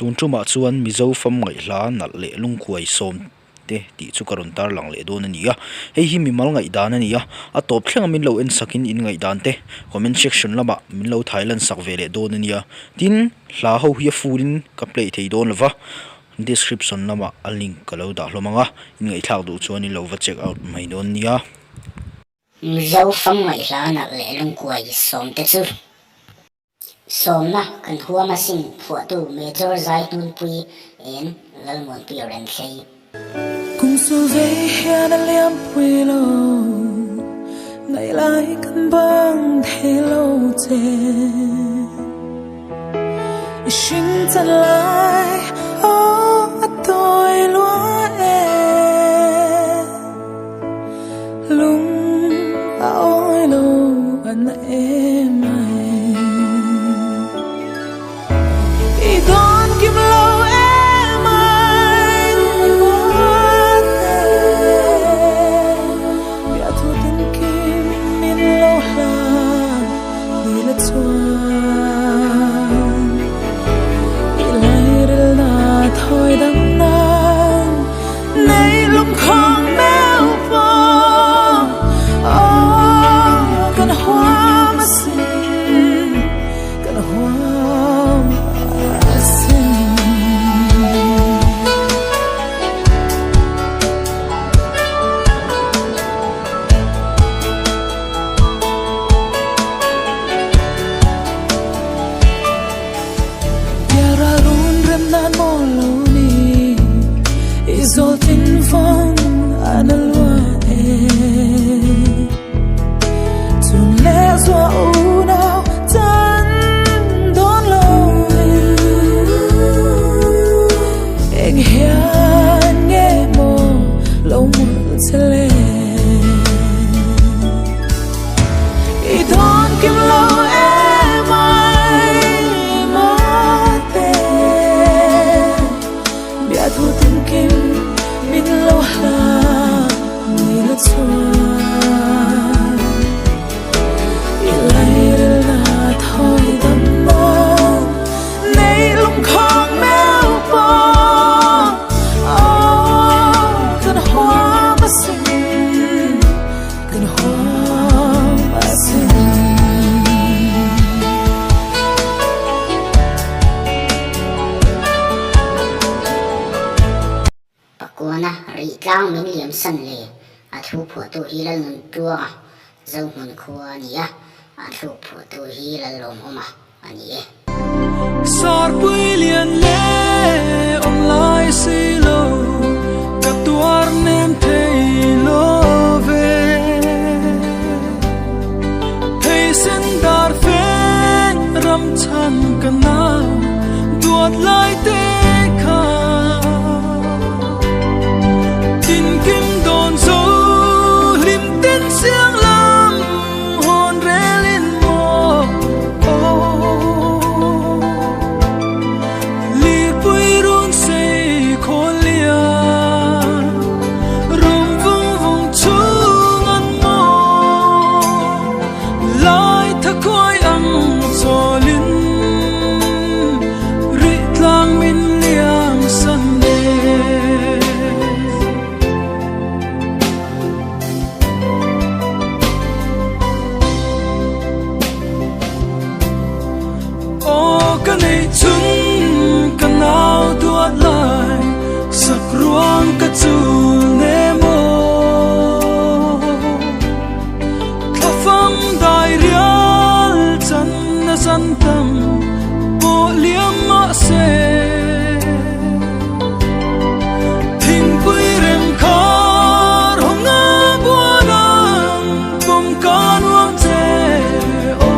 tun chuma chuan mizo fam ngai hla nal le lungkhuai som te ti chu karon tar lang le don ania hei hi mimal ngai dan ania a top thleng min lo en sakin in ngai dan te comment section lama min lo thailand sak vele don ania tin hla ho hi furin ka play thei don lova description lama a link ka lo da hlomanga in ngai thak du chuan in lo va check out mai don nia mizo fam ngai hla nal le lungkhuai som te chu som na kan huwa masing phua tu major zai nun pui en lalmon pi ren thei cùng su về hè đã liam pui lo ngày lại căn băng thế lâu chê xin chân lại ô tôi lúa em lung ôi lâu anh em ai đón kim lâu em ai mất em bia thu tin kim min lâu la đi là chuan đi lại đến là thôi đắng nan nay lúc không béo bò cần hoa mà xinh cần hoa mà xinh Yara run rem nan mo lo ni izol tin phong analwa tun le zwa u now tan don lo eng hian nge mo lo mu chele I don kim lo em ai ma te bia thu tin kim min lo ha ni la chuan I lại đến là thôi đắm mong nay lúc không méo bò cần hoa mà xinh cần hoa mà xinh pakona ri tlang min liam san le a thu phua tu hi lal nun tua zau mun khua nia a thu phua tu hi lal lom oma ani e sar pui lian le online silo katuar nem thei lo ve thei sen dar fen ram chan kana duat lai te kha tin kim don zo lim ten siang lam hon relin mo li pui run se khol lia rum vung vung chung an mo lai tha khoi ang zolin ri tlang min liang san ne cái này chúng cái nào tuột lại sắc ruang cái chu nê mô thà phong đại rial chân na chân tâm bộ liam mã se thình quy rem khar hong na bua nang bom can wang che o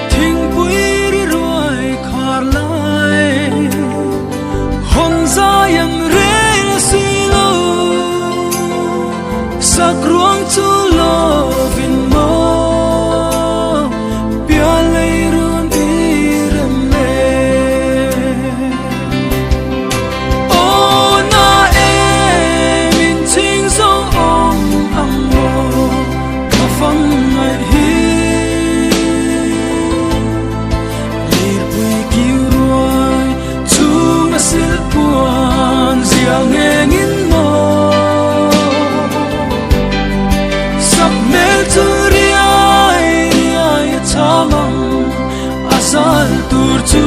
thình quy ri ruai khar lai hon chu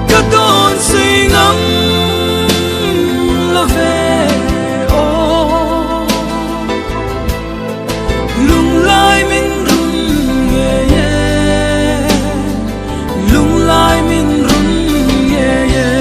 cả đón say ngắm là về ô lung lai mình rung yeah yeah lung lai mình rung yeah yeah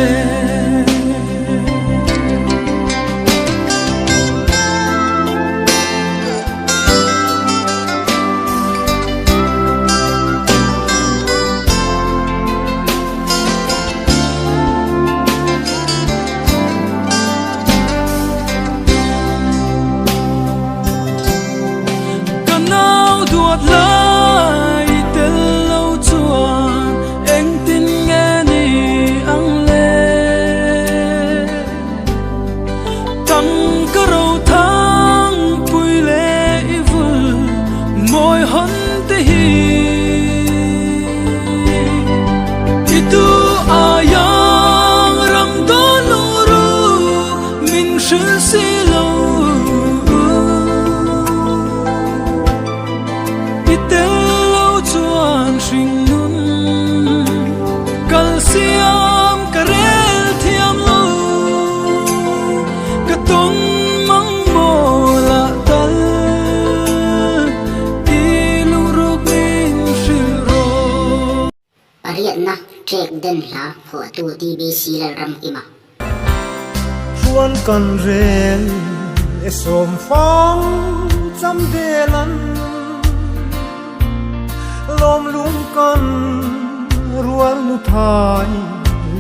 lại tên lâu chuan anh tin nghe ni ang lê thằng cơ râu thang bùi lệ vul môi hôn tê hi itu ayang ram đón ru mình sự si lâu sinh nun calcium karel thiam lo ka tong mang mo la tal ilu rubin shiro ariat na trek den la phu tu TBC la ram ima chuan kan rel e som fang cham delan lom lum kan rual nu thai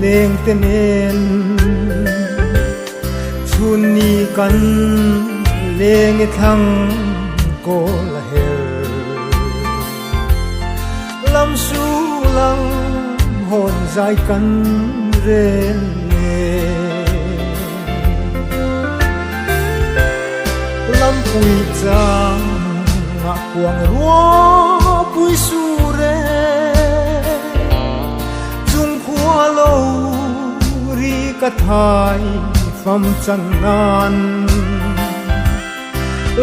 leng tenen chun ni kan leng e thang ko la hel lam su lang hon zai kan ren lam pui chang ngã quang ruo pui su re chung khua lâu ri ka thai pham chan nan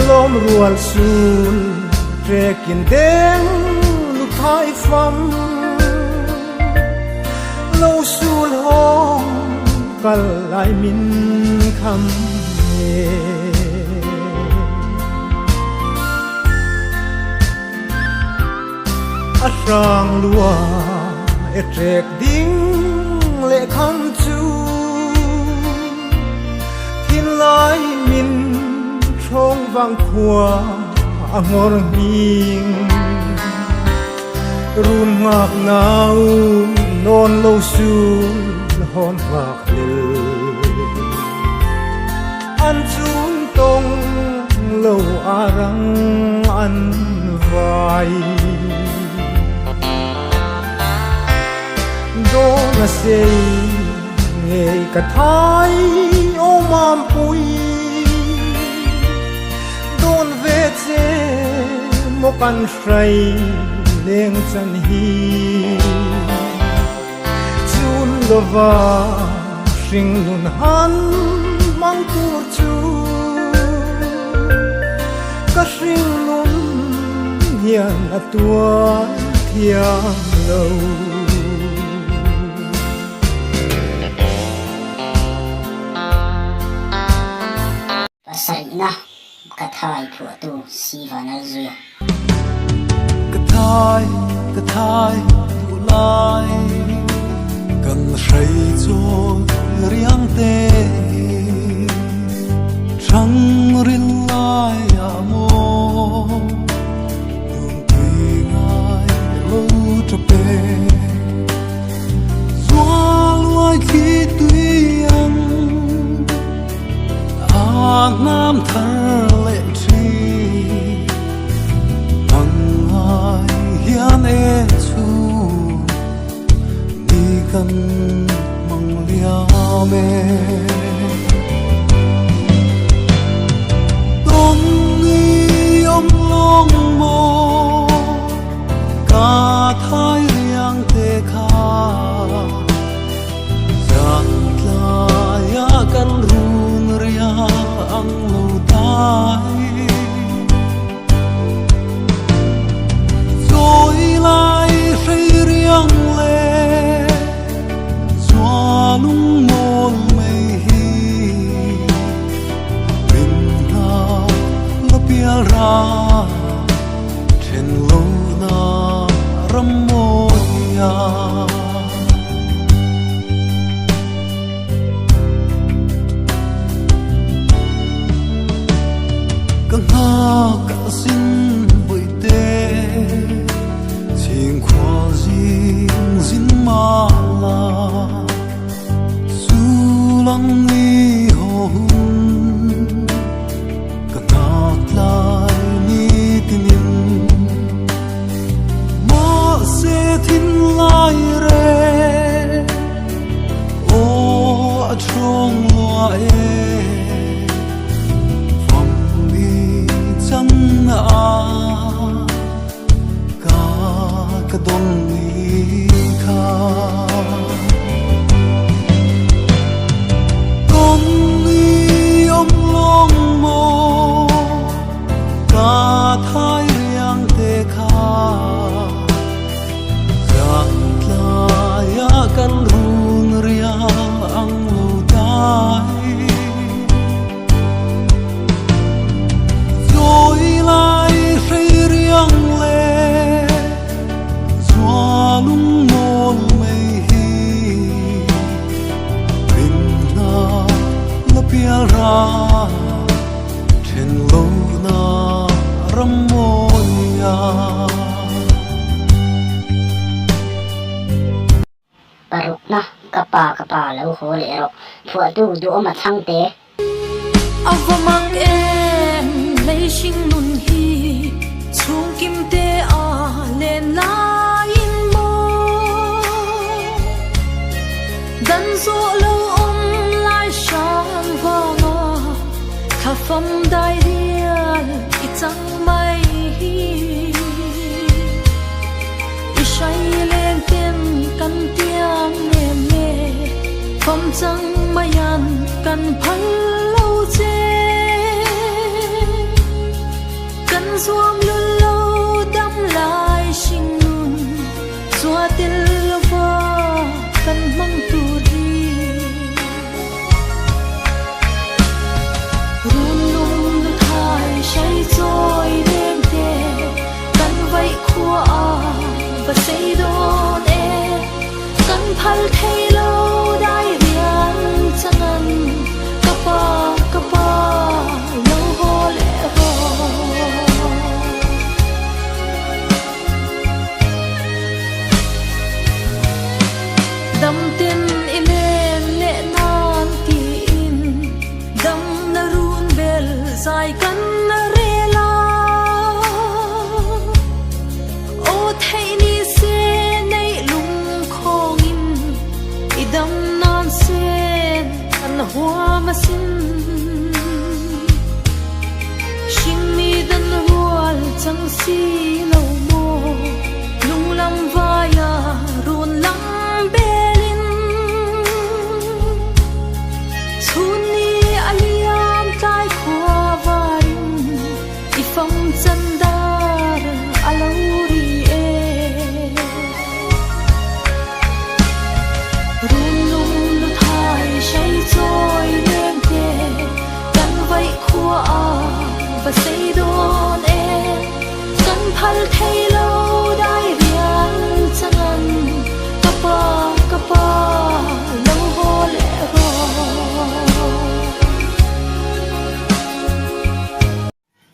lom rual sul trekin deng lu thai pham lâu sul hong kal lai min kham ne sang lúa e trek ding lệ khăm chu thiên lai min trong vang khua ngor hing run ngap nau non lâu su hon ngak lư an chun tong lâu arang an vai do na sei nghe cả thái ô mam pui don ve che mo kan say leng chan hi chun lova sing nun han mang tur chu ka sing nun hian atua thiam lâu Sarina kathai phu tu sivana zuya kathai tu lai kan say cho riang te chang rin lai amo tung tui ngai lo cho pe zua luai khi tui ang nam thar lệ tri mang ai hian e chu đi kan mang lia me ton ni om long mo ca thai riang te kha giang la ya kan run ria ang lo tai rồi lại se thin lai re o a trong loa e phong mi chẳng a ka dong ni kha con ni om long mo ka thai riang te kha giang tla ya kan run ria ang lo dai rồi lại say riang le lung mol mây hi bình na la pia ra trên lâu na ram moya paruk na kapa lo ho le ro phua tu du ma thang te avamang en lei sing nun hi chung kim te a len la dan zo lo om lai shang vanga kha fam dai rial I chang mai hi I shai len tem kan tiang nem ne fam chang mayan kan phal lo che kan zuam lu lo dam lai sing nun zua til va kan mang tu run lung khai say trôi đêm đê kan vây khua a và say đón e kan phal thay lâu đai rian changan kapa lâu ho le ho dam tin ilen le nan ti in dam na run bel sai kan na re la o thei ni se nei lung khong in idam nan sen an hua ma sin shin mi dan rual chang si lo mo lung lam va ya run lam belin chuni aliam tai khua varin I phong chandar alauri e run lung lu thai say trôi đêm te kan vây khua a và say đón e kan phal thay lâu dai rian changan kapa lâu ho le ho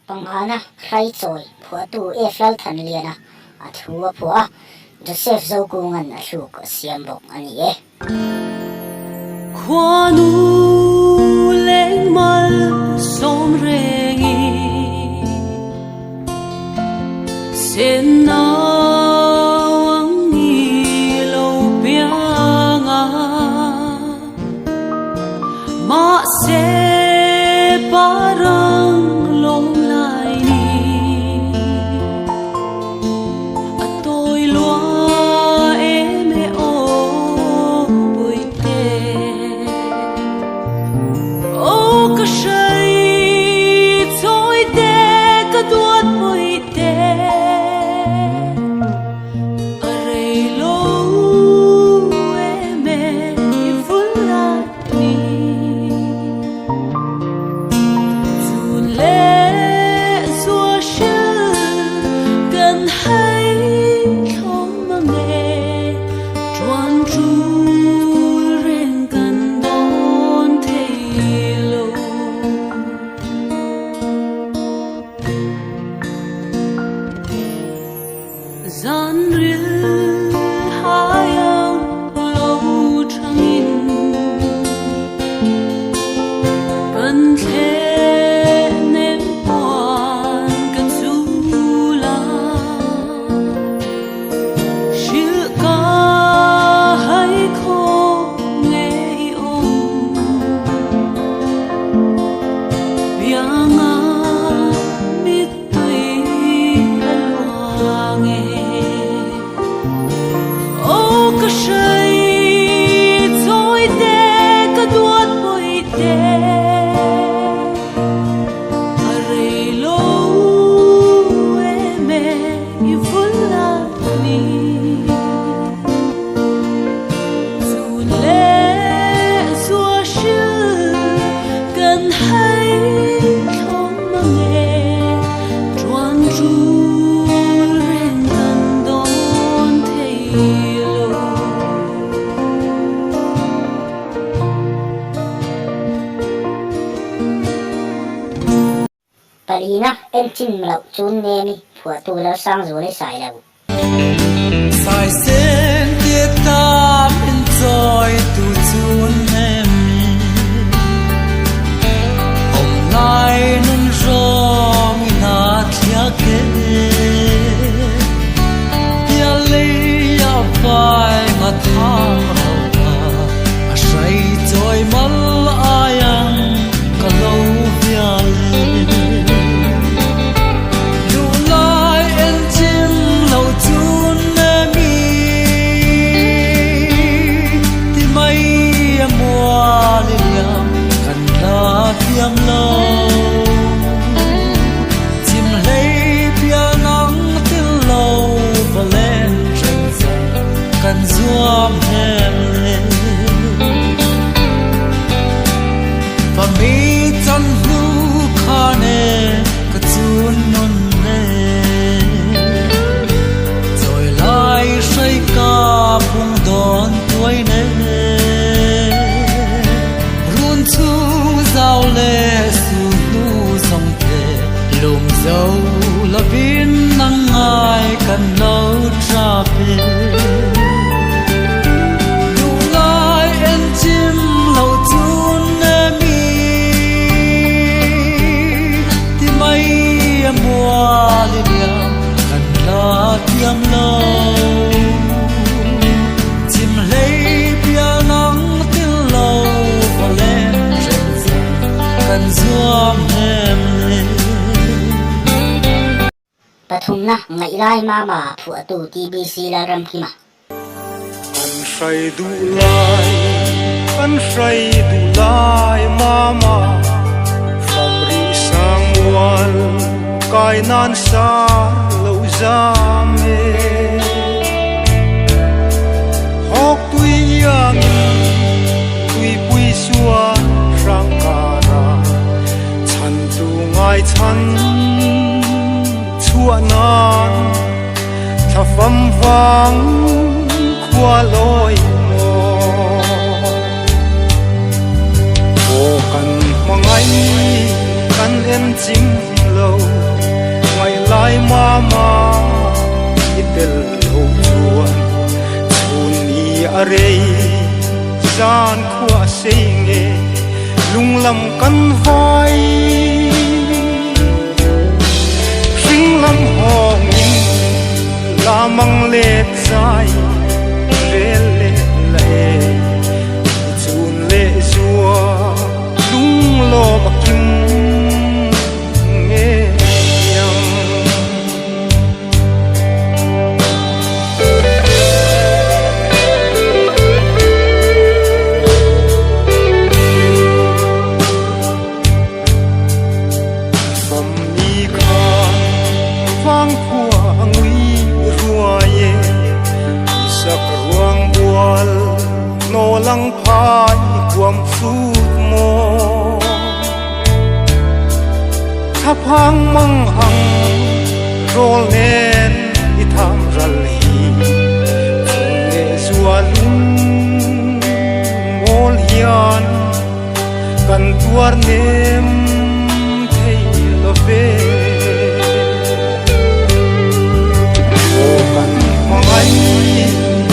pang ana khai choi phua tu e flal than liana a thua phua Joseph zo ku ngan a thu ko siam bok ani e khoanu leng mal som rengi sen na wang ni lo pianga ma se parang long lai ni atoi loa em e o bui te o ka shai choi te ka duat bui te are lo em e fulla ni ka shai choi te ka duat poi te are lo e me i fulla ni zun le zua shi kan hai thong ma nge chuan ru ren kan don thei lo Palina em chim lau chun ne mi phua tu lau sang zu le sai lau sai sen tie ta min choi tu chun em om nai nun rong na thia ke ya le ya pai ma tham hau ta a sai choi mal ayang ka lo via le du lai en chim lo chun na mi ti mai amwa le liam kan la piang lo chim lei pia nang til lo valen chen sa kan zuam hem le pa mi chan lu khane ka chun non ne choi lai sai ka pung don tuai ne run chu zau le su nu song te lum zau la bin nang ai kan lo tra pe du lai en chim lo chun na mi ti mai amwa le liam kan la tiam lo chim lei pia nang til lo valen chen sa kan zuam hem le pathum na ngai lai mama phua tu TBC la ram ki ma Kan say du lai mama Pham ri sang wal Kai nan sa lâu giam e Hok tui yang Tui pui xua rang cara Chan tu ngai chan Chua nan Tha pham vang Khua loi mo Ô kan mangai Kan em chim lâu Ngày lai mama Itel lâu chuan Chun ni arei Gian khua say nghe Lung lam kan vai Ring lam hong in La mang let sai Re le le Chun le zua Lung lo makim Nghe yang Pham ni khan Vang khua ngui rua ye Isak ruang bual No lang phai Kuam phut mo Thap hang mang ang Rol nen I tham ral hi Chung nge zua lung Mol hian Kan tuar nem Thei lo ve Ô kan mangai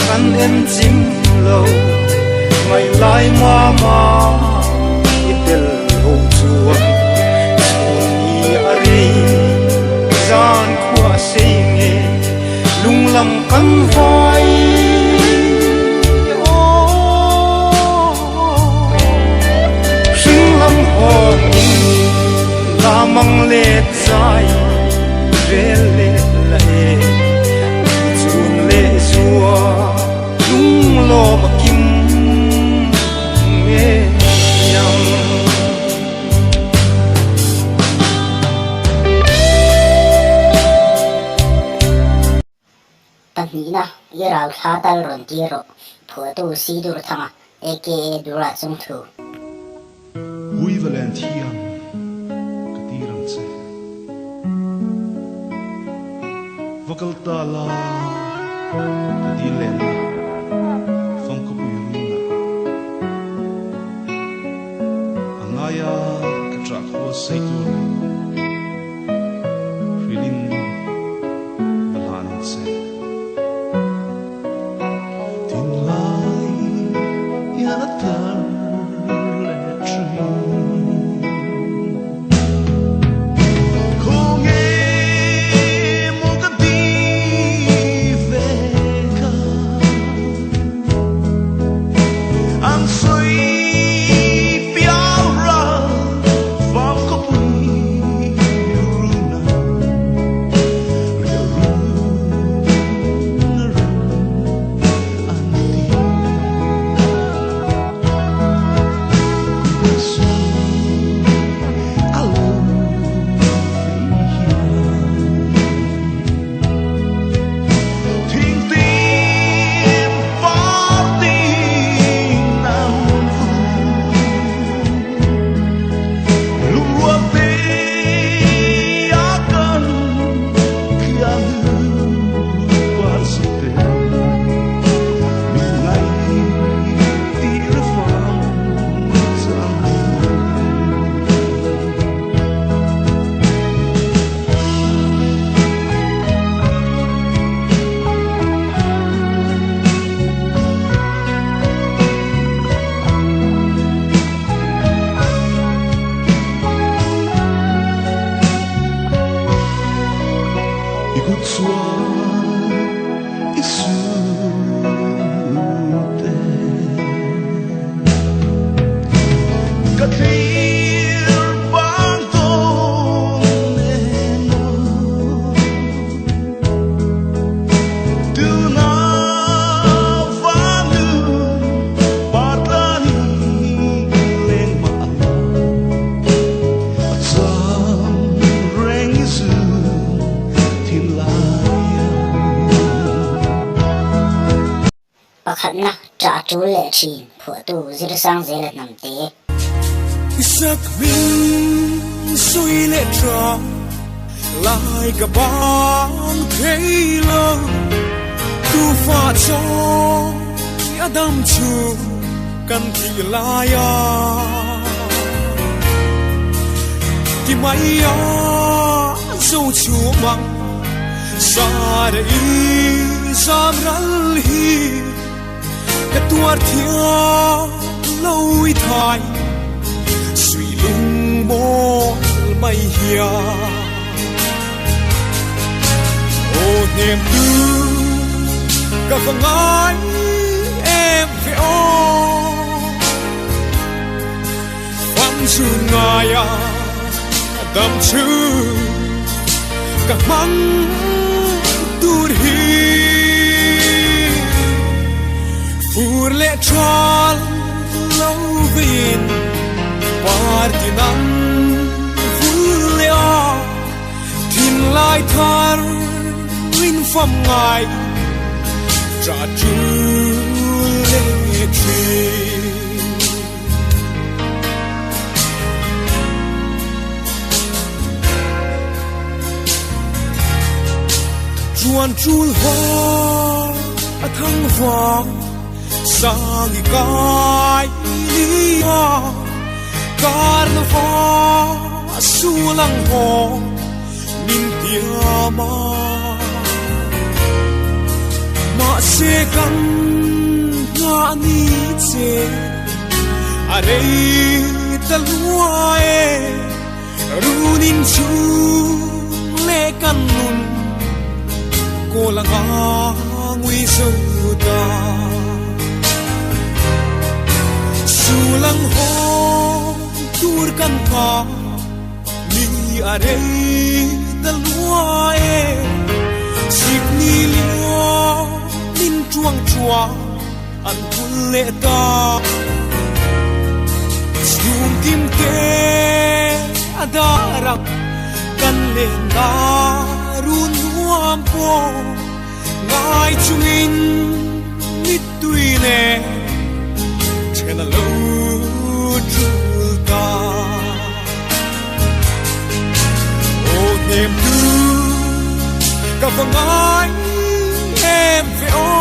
Kan em chim lâu Ngày lai mama Itel lâu chuan Chun ni arei Gian khua say nghe Lung lam kan vai Ring lam hong in La mang let sai Re le la e Chun le zua Lung kan ni na irau thatal ron tiro photo sidur thanga eke dura chung thu Ui Valentian katirang se Vakal tala kadilen fong ko uiruna Angaya katrak ho saitun Filin balhanan se Tinlai yanatar Ikut suara isute Katir bangton eno Tuna vanu patlani leng maala Atsam reng isu pakhat na cha chu le thi photo zir sang zel nam te Isak min sui le tra lai ka bang thelo tu fa cho adam chu kan thi la ya ki mai ya zo chu mang sa de i sam ral hi ka tuar thia loi thai suy lung mo mai hia ô niềm tu cả phong ai em về ô phong chun ngaya đam chư cả măng tur hi Fur le chal lâu vin Partinan vulea Tin lai thar win pham ngai Tra chu le tri Chuan chul ho a thang vang sang kai lia carnaval sulang ho min tiama ma se kan na ni che arei talwae runin chu le kan nun ko langa ngui suda sulang ho tur kan pa mi arei dalwae sikni lio min chuang chua an kulle ta sum kim te adarak kan le na run nuam po ngai chung in nít tui nè chen a lo chul ta ô niềm du cả vòng anh em về ô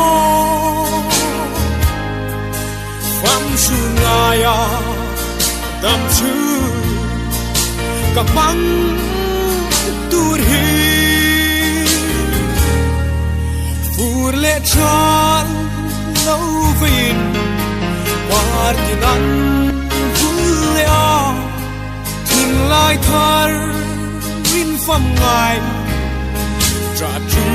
pham chu ngài à đam chu cả băng tu hi phur lệ chan lâu vin qua tin ăn vui à thình lai thar vin pham ngài trả chu